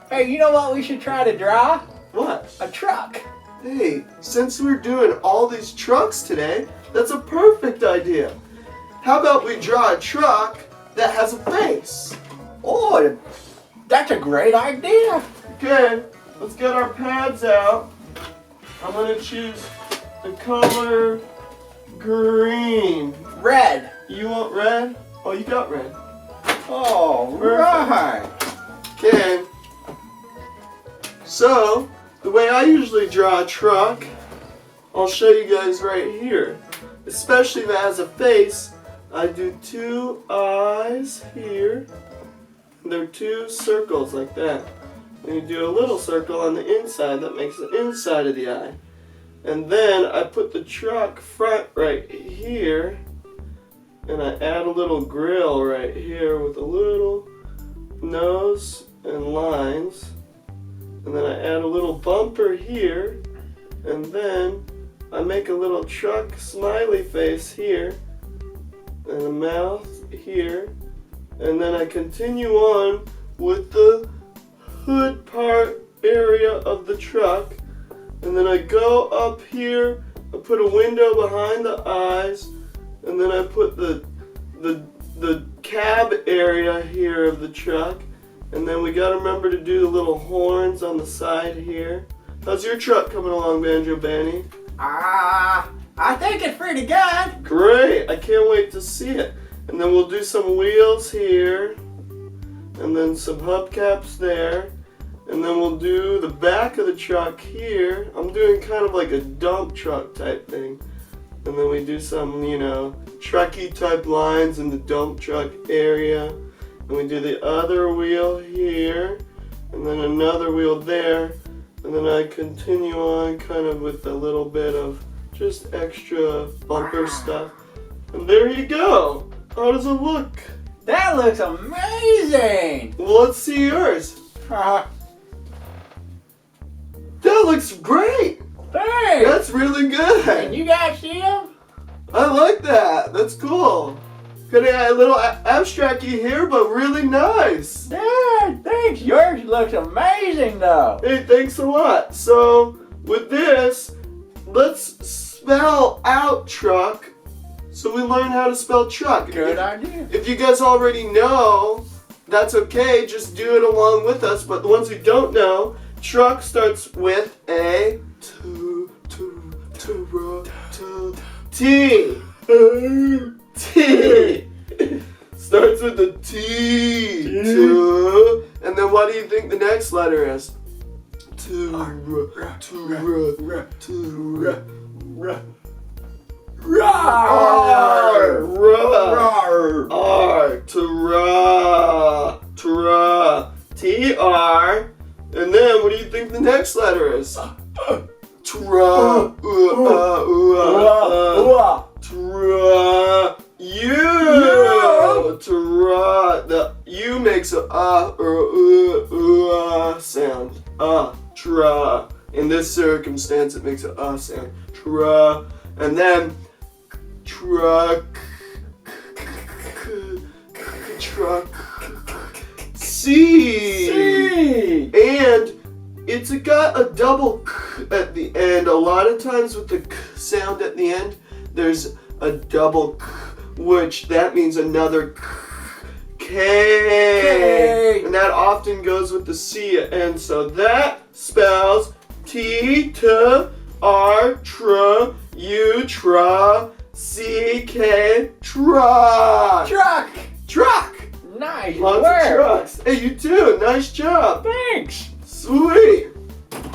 Hey, you know what we should try to draw? What? A truck. Hey, since we're doing all these trucks today, that's a perfect idea. How about we draw a truck that has a face? Oh, that's a great idea. Okay, let's get our pads out. I'm gonna choose the color green. Red. You want red? Oh, you got red. Oh, Perfect. right. Okay. So, the way I usually draw a truck, I'll show you guys right here. Especially if it has a face, I do 2 eyes here. There are 2 circles like that. And you do a little circle on the inside that makes the inside of the eye. And then I put the truck front right here. And I add a little grill right here with a little nose and lines. And then I add a little bumper here. And then I make a little truck smiley face here. And a mouth here. And then I continue on with the hood part area of the truck. And then I go up here. I put a window behind the eyes. And then I put the cab area here of the truck. And then we gotta remember to do the little horns on the side here. How's your truck coming along, Banjo Benny? I think it's pretty good. Great, I can't wait to see it. And then we'll do some wheels here. And then some hubcaps there. And then we'll do the back of the truck here. I'm doing kind of like a dump truck type thing. And then we do some, trucky type lines in the dump truck area. And we do the other wheel here. And then another wheel there. And then I continue on kind of with a little bit of just extra bumper stuff. And there you go. How does it look? That looks amazing. Well, let's see yours. That looks great. Thanks. That's really Can good. you guys see them? I like that. That's cool. Could add a little abstract-y here, but really nice. Yeah, thanks. Yours looks amazing, though. Hey, thanks a lot. So, with this, let's spell out truck so we learn how to spell truck. Good idea. If you guys already know, that's okay. Just do it along with us. But the ones who don't know, truck starts with a T. T. Starts with the T. And then what do you think the next letter is? T-R. And then what do you think the next letter is? U. The U makes a or sound. Tra. In this circumstance, it makes a sound. Tra. And then truck. Truck. C. And it's got a double k at the end. A lot of times with the k sound at the end, there's a double k, which that means another K. And that often goes with the C at end. So that spells T, T, R, tr, U, tra, C, K, truck. Truck. Truck. Nice Lots work. of trucks. Hey, you too. Nice job. Thanks. Sweet.